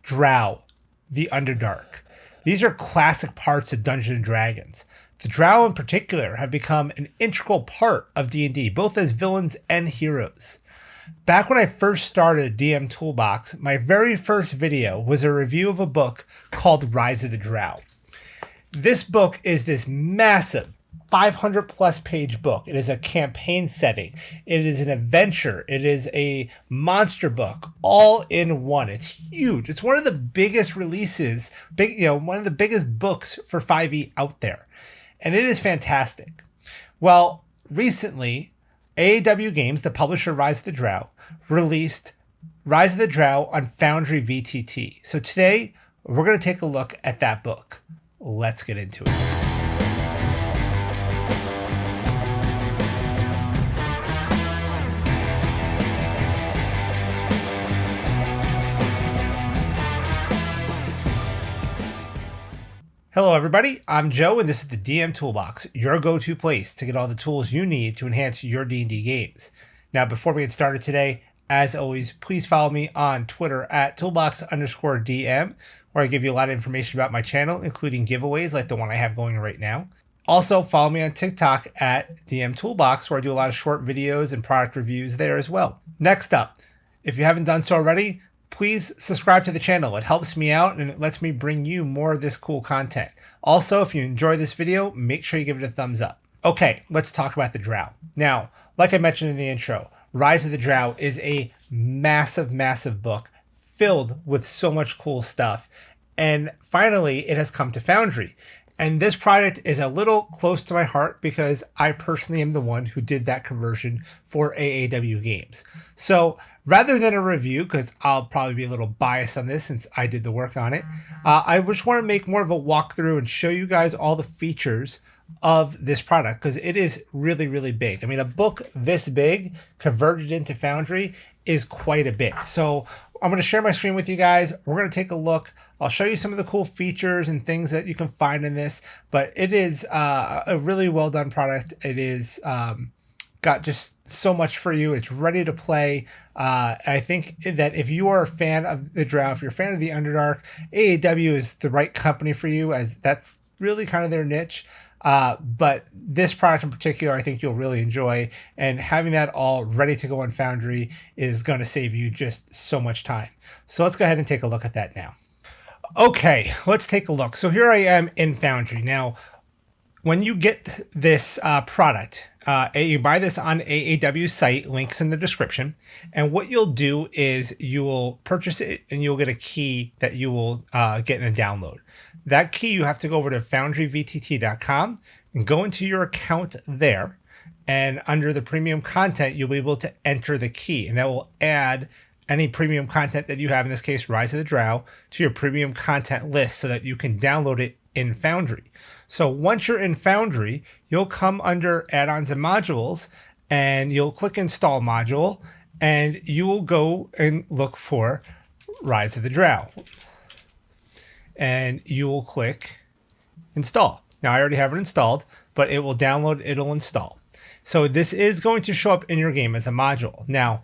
Drow, the Underdark. These are classic parts of Dungeons & Dragons. The Drow in particular have become an integral part of D&D, both as villains and heroes. Back when I first started DM Toolbox, my very first video was a review of a book called Rise of the Drow. This book is this massive 500 plus page book. It is a campaign setting. It is an adventure. It is a monster book all in one. It's huge. It's one of the biggest releases, one of the biggest books for 5e out there. And it is fantastic. Well, recently, AAWGames, the publisher of Rise of the Drow, released Rise of the Drow on Foundry VTT. So today, we're going to take a look at that book. Let's get into it. Hello everybody, I'm Joe and this is the DM Toolbox, your go-to place to get all the tools you need to enhance your D&D games. Now before we get started today, as always, please follow me on Twitter at Toolbox_DM, where I give you a lot of information about my channel, including giveaways like the one I have going right now. Also, follow me on TikTok at DM Toolbox, where I do a lot of short videos and product reviews there as well. Next up, if you haven't done so already, please subscribe to the channel. It helps me out and it lets me bring you more of this cool content. Also, if you enjoy this video, make sure you give it a thumbs up. Okay, let's talk about the Drow. Now, like I mentioned in the intro, Rise of the Drow is a massive, massive book filled with so much cool stuff. And finally, it has come to Foundry. And this product is a little close to my heart because I personally am the one who did that conversion for AAWGames. So rather than a review, because I'll probably be a little biased on this since I did the work on it, I just want to make more of a walkthrough and show you guys all the features of this product because it is really, really big. I mean, a book this big converted into Foundry is quite a bit. So I'm going to share my screen with you guys. We're going to take a look. I'll show you some of the cool features and things that you can find in this, but it is a really well done product. It is got just so much for you. It's ready to play. I think that if you are a fan of the Drow, if you're a fan of the Underdark, AAW is the right company for you, as that's really kind of their niche. But this product in particular, I think you'll really enjoy, and having that all ready to go on Foundry is going to save you just so much time. So let's go ahead and take a look at that now. Okay, let's take a look. So here I am in Foundry. Now, when you get this product, you buy this on AAW's site, links in the description. And what you'll do is you will purchase it and you'll get a key that you will get in a download. That key, you have to go over to foundryvtt.com and go into your account there. And under the premium content, you'll be able to enter the key, and that will add any premium content that you have, in this case, Rise of the Drow, to your premium content list so that you can download it in Foundry. So once you're in Foundry, you'll come under add-ons and modules and you'll click install module and you will go and look for Rise of the Drow. And you will click install. Now I already have it installed, but it will download, it'll install. So this is going to show up in your game as a module. Now,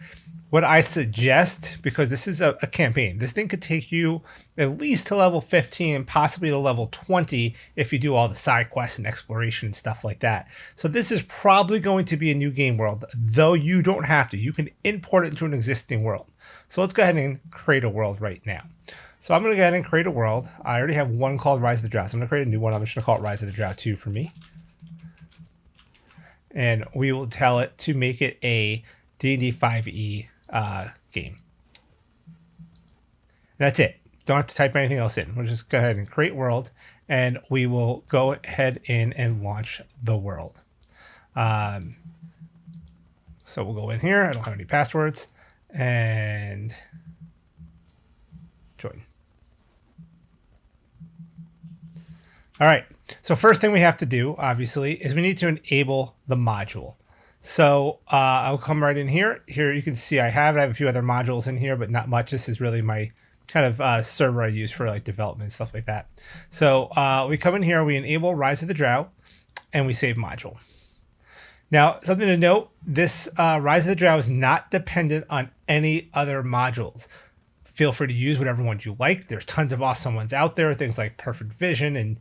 what I suggest, because this is a campaign, this thing could take you at least to level 15, possibly to level 20 if you do all the side quests and exploration and stuff like that. So this is probably going to be a new game world, though you don't have to. You can import it into an existing world. So let's go ahead and create a world right now. So I'm going to go ahead and create a world. I already have one called Rise of the Drow, so I'm going to create a new one. I'm just going to call it Rise of the Drow 2 for me. And we will tell it to make it a D&D 5e game. That's it. Don't have to type anything else in. We'll just go ahead and create world, and we will go ahead in and launch the world. So we'll go in here. I don't have any passwords, and join. All right. So first thing we have to do, obviously, is we need to enable the module. So I'll come right in here. Here you can see I have a few other modules in here, but not much. This is really my kind of server I use for like development and stuff like that. So we come in here, we enable Rise of the Drow, and we save module. Now, something to note, this Rise of the Drow is not dependent on any other modules. feel free to use whatever ones you like. There's tons of awesome ones out there, things like Perfect Vision and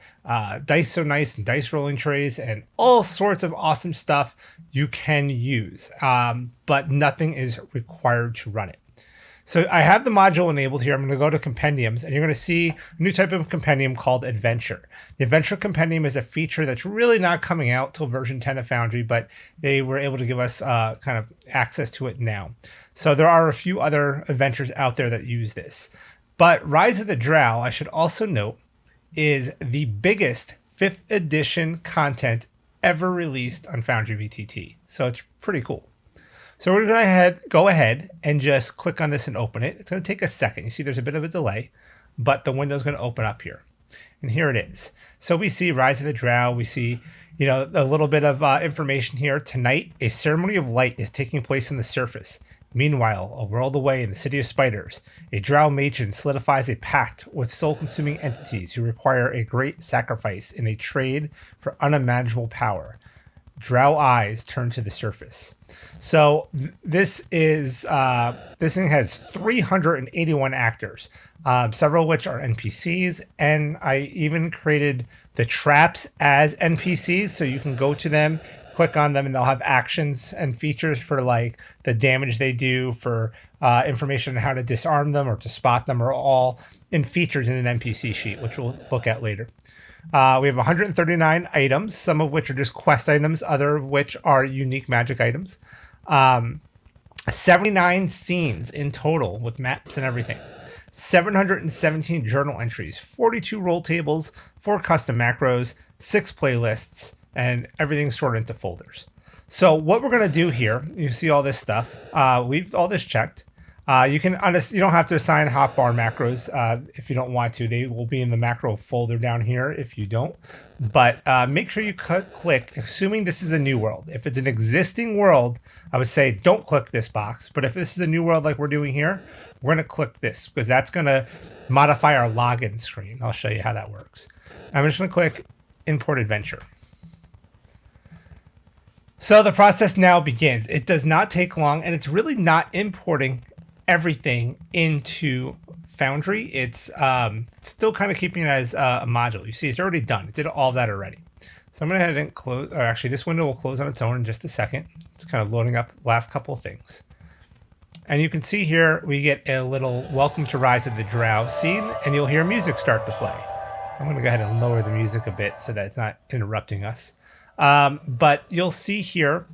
Dice So Nice and dice rolling trays and all sorts of awesome stuff you can use, but nothing is required to run it. So I have the module enabled here. I'm going to go to compendiums, and you're going to see a new type of compendium called Adventure. The Adventure compendium is a feature that's really not coming out till version 10 of Foundry, but they were able to give us kind of access to it now. So there are a few other adventures out there that use this. But Rise of the Drow, I should also note, is the biggest 5th edition content ever released on Foundry VTT. So it's pretty cool. So we're going to go ahead and just click on this and open it. It's going to take a second. You see there's a bit of a delay, but the window is going to open up here. And here it is. So we see Rise of the Drow. We see, a little bit of information here. Tonight, a ceremony of light is taking place on the surface. Meanwhile, a world away in the city of spiders, a Drow matron solidifies a pact with soul-consuming entities who require a great sacrifice in a trade for unimaginable power. Drow eyes turn to the surface. So this thing has 381 actors, several of which are NPCs, and I even created the traps as NPCs, so you can go to them, click on them, and they'll have actions and features for like the damage they do, for information on how to disarm them or to spot them, are all in features in an NPC sheet, which we'll look at later. We have 139 items, some of which are just quest items, other of which are unique magic items. 79 scenes in total with maps and everything. 717 journal entries, 42 roll tables, 4 custom macros, 6 playlists, and everything's sorted into folders. So what we're going to do here, you see all this stuff, leave all this checked. You don't have to assign hotbar macros if you don't want to. They will be in the macro folder down here if you don't. But make sure you click, assuming this is a new world. If it's an existing world, I would say don't click this box. But if this is a new world like we're doing here, we're going to click this because that's going to modify our login screen. I'll show you how that works. I'm just going to click Import Adventure. So the process now begins. It does not take long, and it's really not importing everything into Foundry. It's still kind of keeping it as a module. You see, it's already done. It did all of that already. So I'm going to go ahead and close, or actually this window will close on its own in just a second. It's kind of loading up the last couple of things. And you can see here, we get a little Welcome to Rise of the Drow scene, and you'll hear music start to play. I'm going to go ahead and lower the music a bit so that it's not interrupting us. But you'll see here,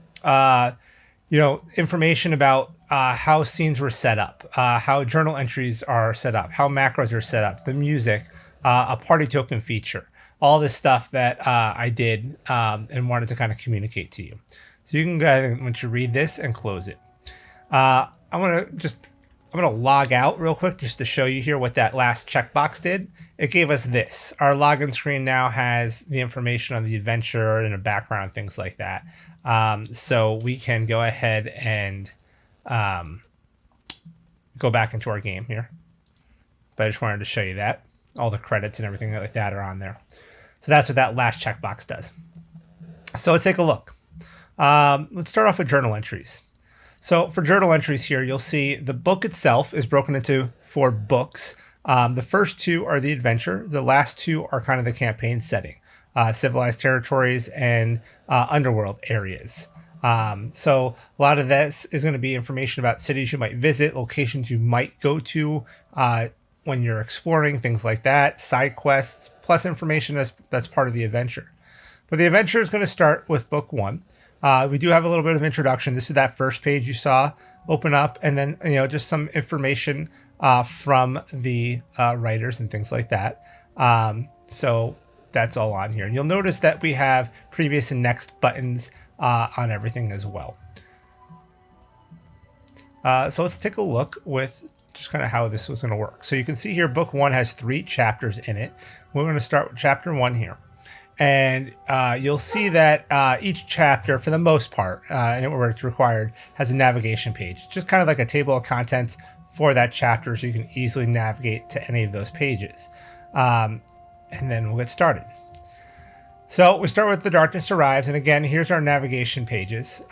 information about how scenes were set up, how journal entries are set up, how macros are set up, the music, a party token feature, all this stuff that I did and wanted to kind of communicate to you. So you can go ahead and once you read this and close it. I'm gonna log out real quick just to show you here what that last checkbox did. It gave us this. Our login screen now has the information on the adventure and a background, things like that. So we can go ahead and go back into our game here. But I just wanted to show you that. All the credits and everything like that are on there. So that's what that last checkbox does. So let's take a look. Let's start off with journal entries. So for journal entries here, you'll see the book itself is broken into 4 books. The first 2 are the adventure. The last 2 are kind of the campaign setting, civilized territories and underworld areas. So a lot of this is going to be information about cities you might visit, locations you might go to when you're exploring, things like that, side quests, plus information that's part of the adventure. But the adventure is going to start with book 1. We do have a little bit of introduction. This is that first page you saw open up, and then just some information from the writers and things like that. So that's all on here. And you'll notice that we have previous and next buttons on everything as well. So let's take a look with just kind of how this was going to work. So you can see here, book 1 has 3 chapters in it. We're going to start with chapter 1 here. And you'll see that each chapter, for the most part, and where it's required, has a navigation page. Just kind of like a table of contents for that chapter, so you can easily navigate to any of those pages. And then we'll get started. So we start with The Darkness Arrives, and again, here's our navigation pages.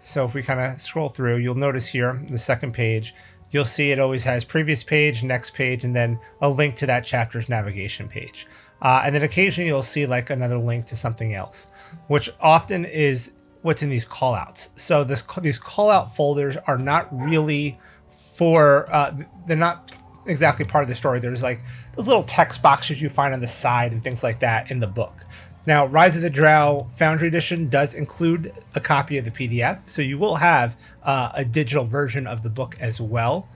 So if we kind of scroll through, you'll notice here, the second page, you'll see it always has previous page, next page, and then a link to that chapter's navigation page. And then occasionally you'll see like another link to something else, which often is what's in these callouts. So these callout folders are not really for, they're not exactly part of the story. There's like those little text boxes you find on the side and things like that in the book. Now, Rise of the Drow Foundry Edition does include a copy of the PDF, so you will have a digital version of the book as well.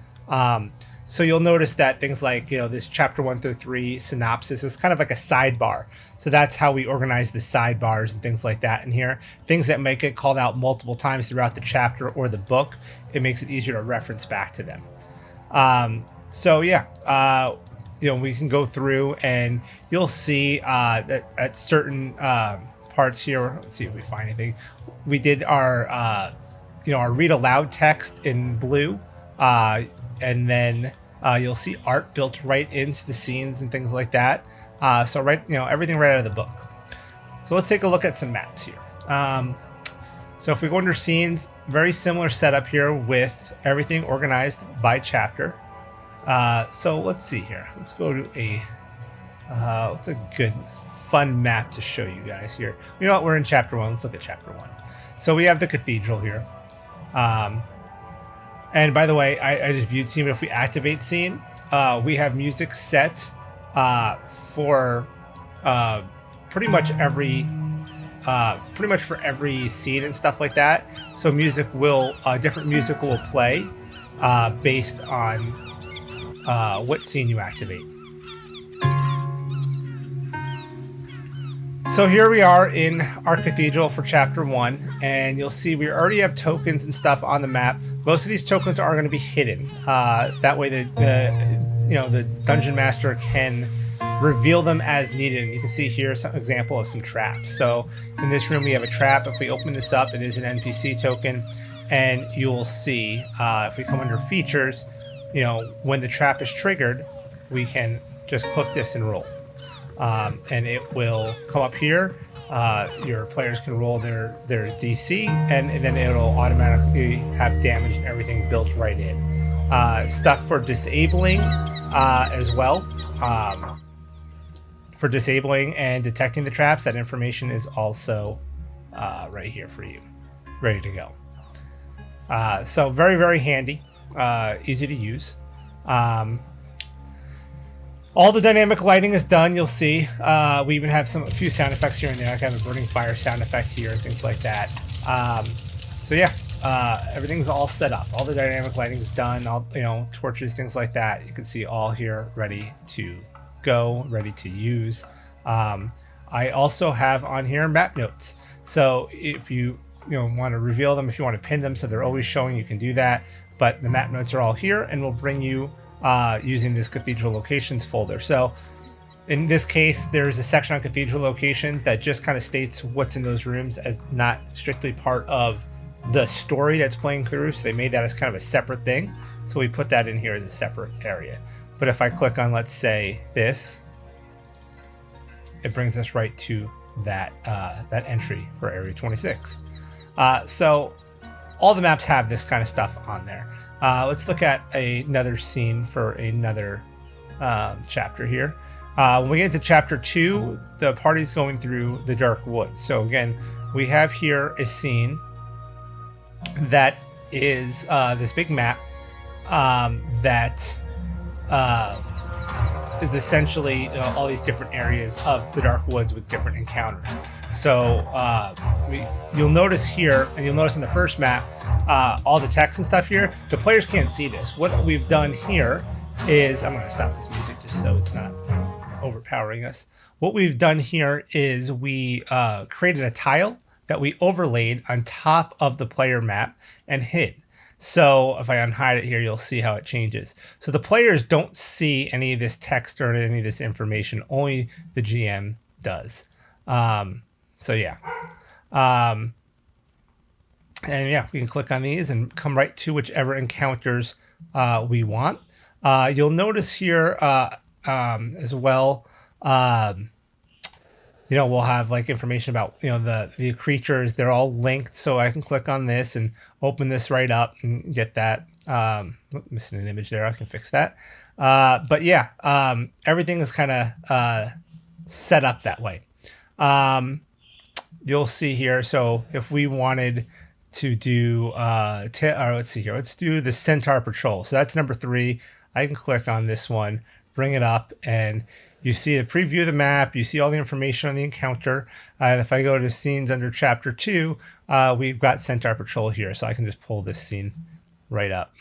So you'll notice that things like, this chapter 1 through 3 synopsis is kind of like a sidebar. So that's how we organize the sidebars and things like that in here. Things that might get called out multiple times throughout the chapter or the book, it makes it easier to reference back to them. We can go through and you'll see that at certain parts here, let's see if we find anything. We did our, our read aloud text in blue, and then you'll see art built right into the scenes and things like that. So everything right out of the book. So let's take a look at some maps here. So if we go under scenes, very similar setup here with everything organized by chapter. So let's see here. Let's go to what's a good fun map to show you guys here. You know what? We're in chapter 1. Let's look at chapter 1. So we have the cathedral here. And by the way, I just viewed scene, but if we activate scene, we have music set for pretty much for every scene and stuff like that. So different music will play based on what scene you activate. So here we are in our cathedral for chapter 1, and you'll see we already have tokens and stuff on the map. Most of these tokens are going to be hidden. That way the dungeon master can reveal them as needed. And you can see here some example of some traps. So in this room we have a trap. If we open this up, it is an NPC token, and you'll see if we come under features, when the trap is triggered, we can just click this and roll. And it will come up here. Your players can roll their DC, and then it'll automatically have damage and everything built right in. Stuff for disabling as well. For disabling and detecting the traps, that information is also right here for you, ready to go. So very, very handy. Easy to use. All the dynamic lighting is done. You'll see we even have a few sound effects here and there. I have a burning fire sound effect here and things like that. Everything's all set up. All the dynamic lighting is done. All torches, things like that. You can see all here ready to go, ready to use. I also have on here map notes. So if you want to reveal them, if you want to pin them so they're always showing, you can do that. But the map notes are all here, and will bring you using this cathedral locations folder. So in this case, there's a section on cathedral locations that just kind of states what's in those rooms as not strictly part of the story that's playing through. So they made that as kind of a separate thing. So we put that in here as a separate area. But if I click on, let's say, this, it brings us right to that entry for Area 26. So all the maps have this kind of stuff on there. Let's look at another scene for another chapter here. When we get into chapter 2, the party's going through the Dark Woods. So again, we have here a scene that is this big map that is essentially all these different areas of the Dark Woods with different encounters. So you'll notice here, and you'll notice in the first map, all the text and stuff here, the players can't see this. What we've done here is, I'm going to stop this music just so it's not overpowering us. What we've done here is we created a tile that we overlaid on top of the player map and hid. So if I unhide it here, you'll see how it changes. So the players don't see any of this text or any of this information, only the GM does. We can click on these and come right to whichever encounters we want. You'll notice here as well, we'll have like information about, the creatures. They're all linked. So I can click on this and open this right up and get that Missing an image there. I can fix that. But yeah, everything is kind of set up that way. You'll see here. So if we wanted to do, let's see here. Let's do the Centaur Patrol. So that's number 3. I can click on this one, bring it up, and you see a preview of the map. You see all the information on the encounter. And if I go to scenes under Chapter 2, we've got Centaur Patrol here. So I can just pull this scene right up.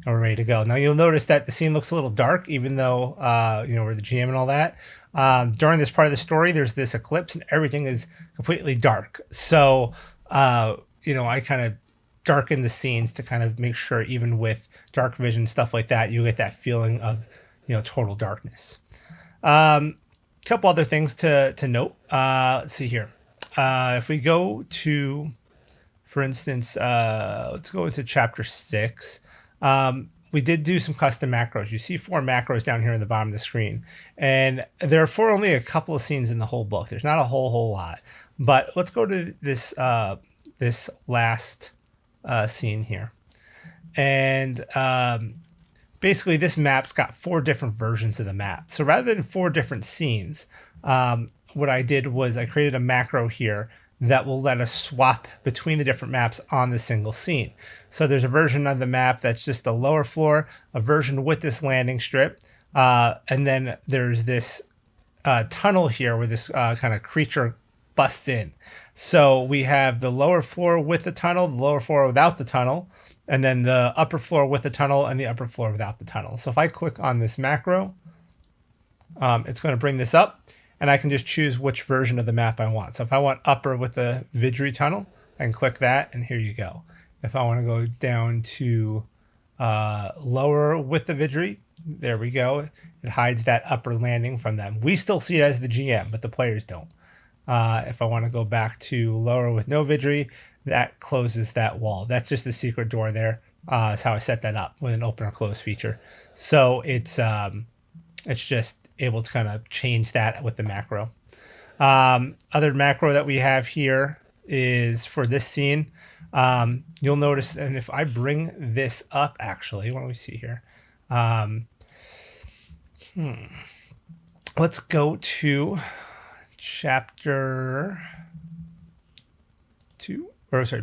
And we're ready to go. Now you'll notice that the scene looks a little dark, even though we're the GM and all that. During this part of the story, there's this eclipse and everything is completely dark. So I kind of darken the scenes to kind of make sure, even with dark vision stuff like that, you get that feeling of total darkness. Couple other things to note. Let's see here. If we go to, for instance, let's go into Chapter 6. We did do some custom macros. You see 4 macros down here in the bottom of the screen. And they're for only a couple of scenes in the whole book. There's not a whole lot. But let's go to this this last scene here. And basically this map's got 4 different versions of the map. So rather than 4 different scenes, what I did was I created a macro here that will let us swap between the different maps on the single scene. So there's a version of the map that's just a lower floor, a version with this landing strip, and then there's this tunnel here where this kind of creature busts in. So we have the lower floor with the tunnel, the lower floor without the tunnel, and then the upper floor with the tunnel and the upper floor without the tunnel. So if I click on this macro, it's going to bring this up. And I can just choose which version of the map I want. So if I want upper with the Vidri tunnel, I can click that, and here you go. If I want to go down to lower with the Vidri, there we go. It hides that upper landing from them. We still see it as the GM, but the players don't. If I want to go back to lower with no Vidri, that closes that wall. That's just a secret door there. That's how I set that up with an open or close feature. So it's just able to kind of change that with the macro. Other macro that we have here is for this scene. You'll notice, and if I bring this up, actually, what do we see here? Let's go to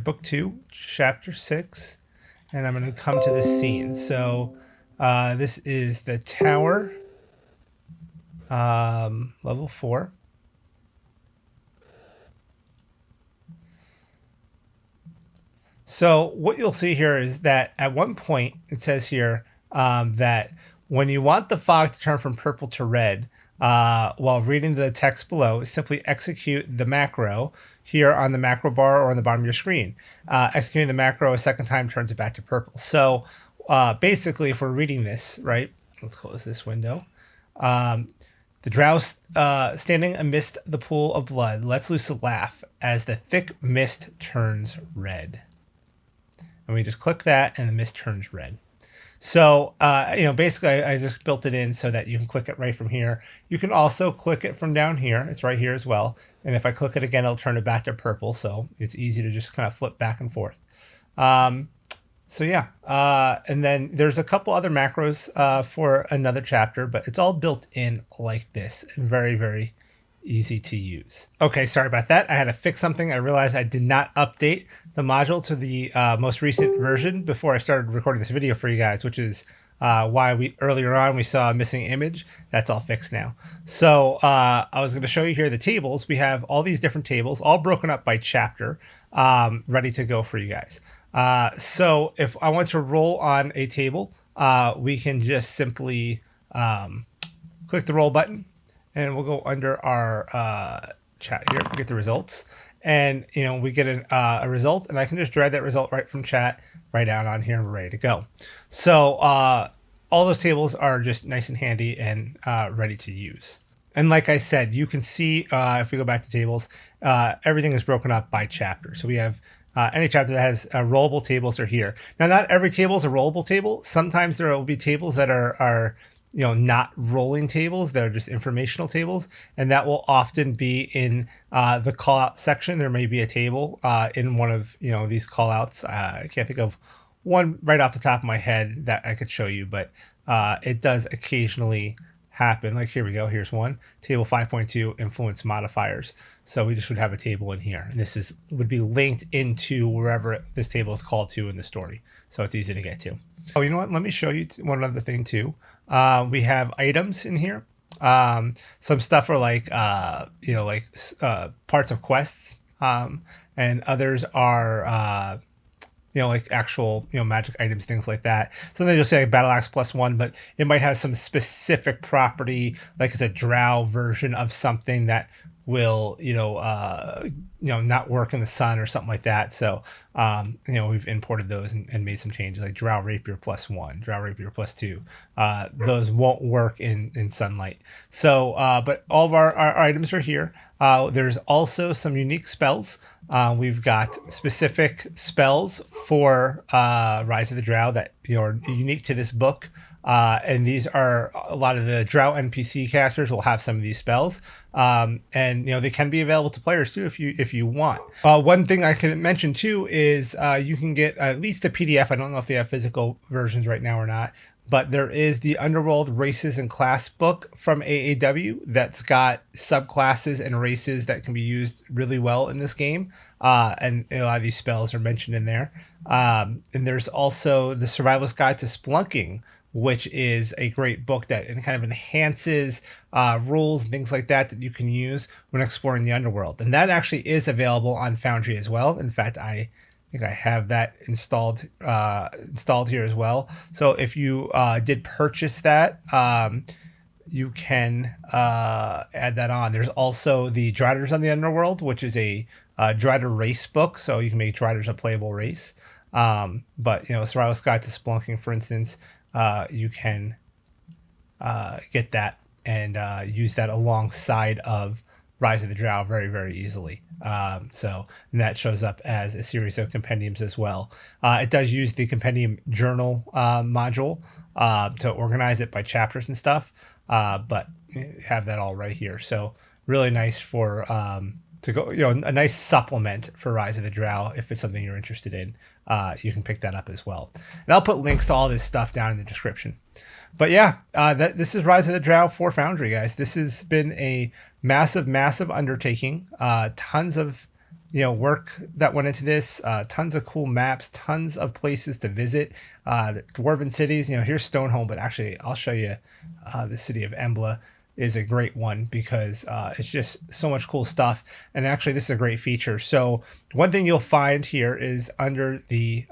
book 2, chapter 6, and I'm going to come to this scene. So this is the tower. Level 4. So what you'll see here is that at one point it says here that when you want the fog to turn from purple to red, while reading the text below, simply execute the macro here on the macro bar or on the bottom of your screen. Executing the macro a second time turns it back to purple. So basically, if we're reading this, right, let's close this window. The drow standing amidst the pool of blood lets loose a laugh as the thick mist turns red. And we just click that and the mist turns red. So, basically I just built it in so that you can click it right from here. You can also click it from down here. It's right here as well. And if I click it again, it'll turn it back to purple. So it's easy to just kind of flip back and forth. And then there's a couple other macros for another chapter, but it's all built in like this and very, very easy to use. Okay, sorry about that. I had to fix something. I realized I did not update the module to the most recent version before I started recording this video for you guys, which is why earlier on we saw a missing image. That's all fixed now. So I was going to show you here the tables. We have all these different tables, all broken up by chapter, ready to go for you guys. So if I want to roll on a table, we can just simply click the roll button, and we'll go under our chat here to get the results. And, we get a result, and I can just drag that result right from chat right down on here, and we're ready to go. So all those tables are just nice and handy and ready to use. And like I said, you can see, if we go back to tables, everything is broken up by chapter. So we have any chapter that has rollable tables are here. Now, not every table is a rollable table. Sometimes there will be tables that are not rolling tables. They're just informational tables. And that will often be in the call out section. There may be a table in one of these call outs. I can't think of one right off the top of my head that I could show you, but it does occasionally happen. Like here we go. Here's one table 5.2 influence modifiers. So we just would have a table in here, and this would be linked into wherever this table is called to in the story. So it's easy to get to. Oh, you know what? Let me show you one other thing too. We have items in here. Some stuff are like, parts of quests. And others are, like actual, magic items, things like that. Sometimes you'll say like battle axe +1, but it might have some specific property, like it's a drow version of something that will, not work in the sun or something like that. So, we've imported those and made some changes, like drow rapier +1, drow rapier +2. Those won't work in sunlight. So, but all of our items are here. There's also some unique spells. We've got specific spells for Rise of the Drow that are unique to this book. And these are a lot of the Drow NPC casters will have some of these spells. And they can be available to players too if you want. One thing I can mention too is you can get at least a PDF. I don't know if they have physical versions right now or not, but there is the Underworld Races and Class book from AAW that's got subclasses and races that can be used really well in this game. And a lot of these spells are mentioned in there. And there's also the Survivalist Guide to Splunking, which is a great book that kind of enhances rules and things like that you can use when exploring the underworld. And that actually is available on Foundry as well. In fact, I think I have that installed here as well. So if you did purchase that, you can add that on. There's also the Driders on the Underworld, which is a Drider race book, so you can make Driders a playable race. But Survivalist Guide to Splunking, for instance, you can get that and use that alongside of Rise of the Drow very, very easily. And that shows up as a series of compendiums as well. It does use the compendium journal module to organize it by chapters and stuff, but have that all right here. So really nice for to go, a nice supplement for Rise of the Drow. If it's something you're interested in, you can pick that up as well. And I'll put links to all this stuff down in the description. But yeah, this is Rise of the Drow for Foundry, guys. This has been a massive undertaking. Tons of work that went into this. Tons of cool maps, tons of places to visit. The dwarven cities. Here's Stoneholm, but actually I'll show you the city of Embla is a great one because it's just so much cool stuff. And actually, this is a great feature. So one thing you'll find here is under the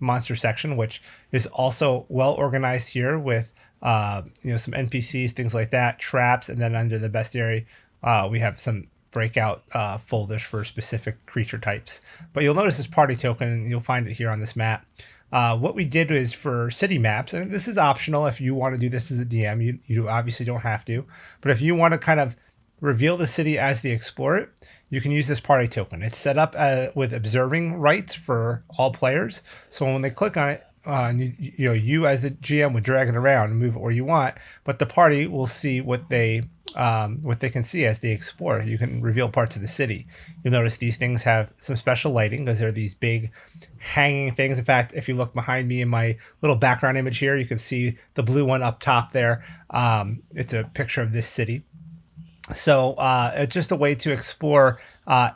monster section, which is also well organized here with some NPCs, things like that, traps, and then under the bestiary, we have some breakout folders for specific creature types. But you'll notice this party token, and you'll find it here on this map. What we did is for city maps, and this is optional if you want to do this as a DM, you obviously don't have to, but if you want to kind of reveal the city as the explorer, you can use this party token. It's set up with observing rights for all players. So when they click on it, you as the GM would drag it around and move it where you want, but the party will see what they can see as they explore. You can reveal parts of the city. You'll notice these things have some special lighting because they're these big hanging things. In fact, if you look behind me in my little background image here, you can see the blue one up top there. It's a picture of this city. So it's just a way to explore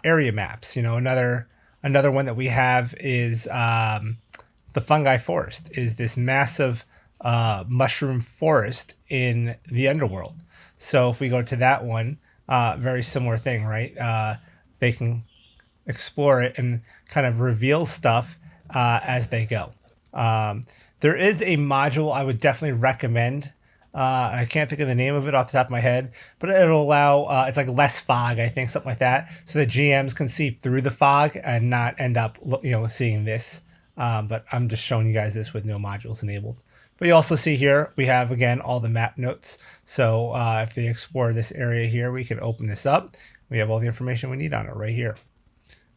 area maps. Another one that we have is the Fungi Forest, is this massive mushroom forest in the underworld. So if we go to that one, very similar thing, right? They can explore it and kind of reveal stuff as they go. There is a module I would definitely recommend. I can't think of the name of it off the top of my head, but it'll allow, it's like less fog, I think, something like that. So the GMs can see through the fog and not end up, seeing this. But I'm just showing you guys this with no modules enabled. But you also see here, we have, again, all the map notes. So if they explore this area here, we can open this up. We have all the information we need on it right here.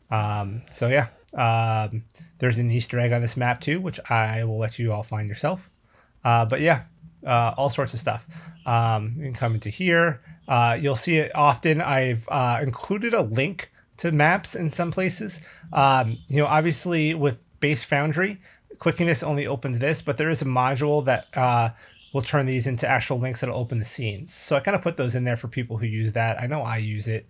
There's an Easter egg on this map too, which I will let you all find yourself. All sorts of stuff. You can come into here. You'll see it often. I've included a link to maps in some places. Obviously with base Foundry, clicking this only opens this, but there is a module that will turn these into actual links that'll open the scenes. So I kind of put those in there for people who use that. I know I use it.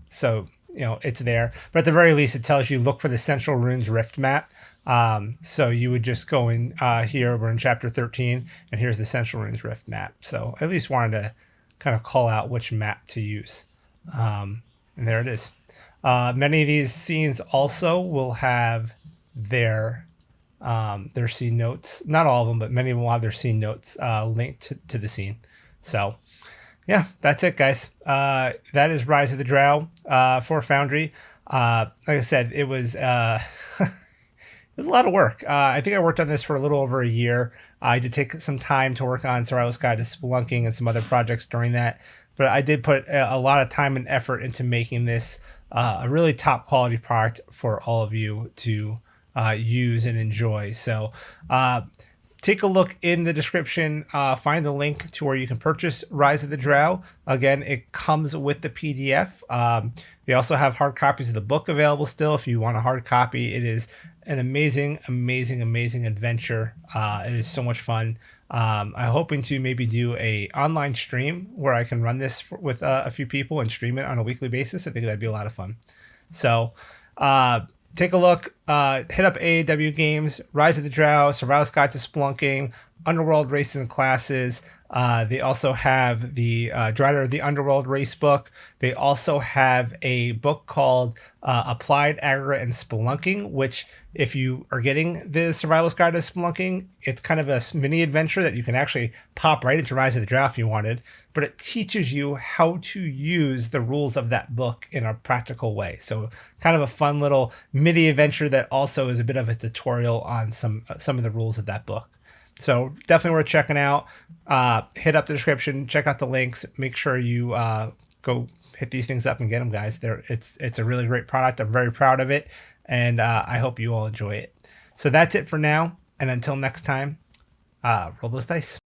So, it's there. But at the very least, it tells you look for the Central Runes Rift map. So you would just go in here. We're in chapter 13, and here's the Central Runes Rift map. So I at least wanted to kind of call out which map to use. And there it is. Many of these scenes also will have their scene notes. Not all of them, but many of them will have their scene notes linked to the scene. So yeah, that's it, guys. That is Rise of the Drow for Foundry. Like I said, it was it was a lot of work. I think I worked on this for a little over a year. I did take some time to work on Survival's Guide to Spelunking and some other projects during that. But I did put a lot of time and effort into making this a really top quality product for all of you to use and enjoy. So take a look in the description, find the link to where you can purchase Rise of the Drow. Again, it comes with the PDF. They also have hard copies of the book available still. If you want a hard copy, it is an amazing, amazing, amazing adventure. It is so much fun. I'm hoping to maybe do a online stream where I can run this with a few people and stream it on a weekly basis. I think that'd be a lot of fun. So take a look, hit up AAWGames, Rise of the Drow, Survival's Guide to Spelunking, Underworld Races and Classes. They also have the Drider of the Underworld race book. They also have a book called Applied Aggregate and Spelunking, which if you are getting the Survival's Guide to Spelunking, it's kind of a mini adventure that you can actually pop right into Rise of the Drow if you wanted, but it teaches you how to use the rules of that book in a practical way. So kind of a fun little mini adventure that also is a bit of a tutorial on some of the rules of that book. So definitely worth checking out. Hit up the description, check out the links, make sure you go hit these things up and get them, guys. It's a really great product. I'm very proud of it, and I hope you all enjoy it. So that's it for now, and until next time, roll those dice.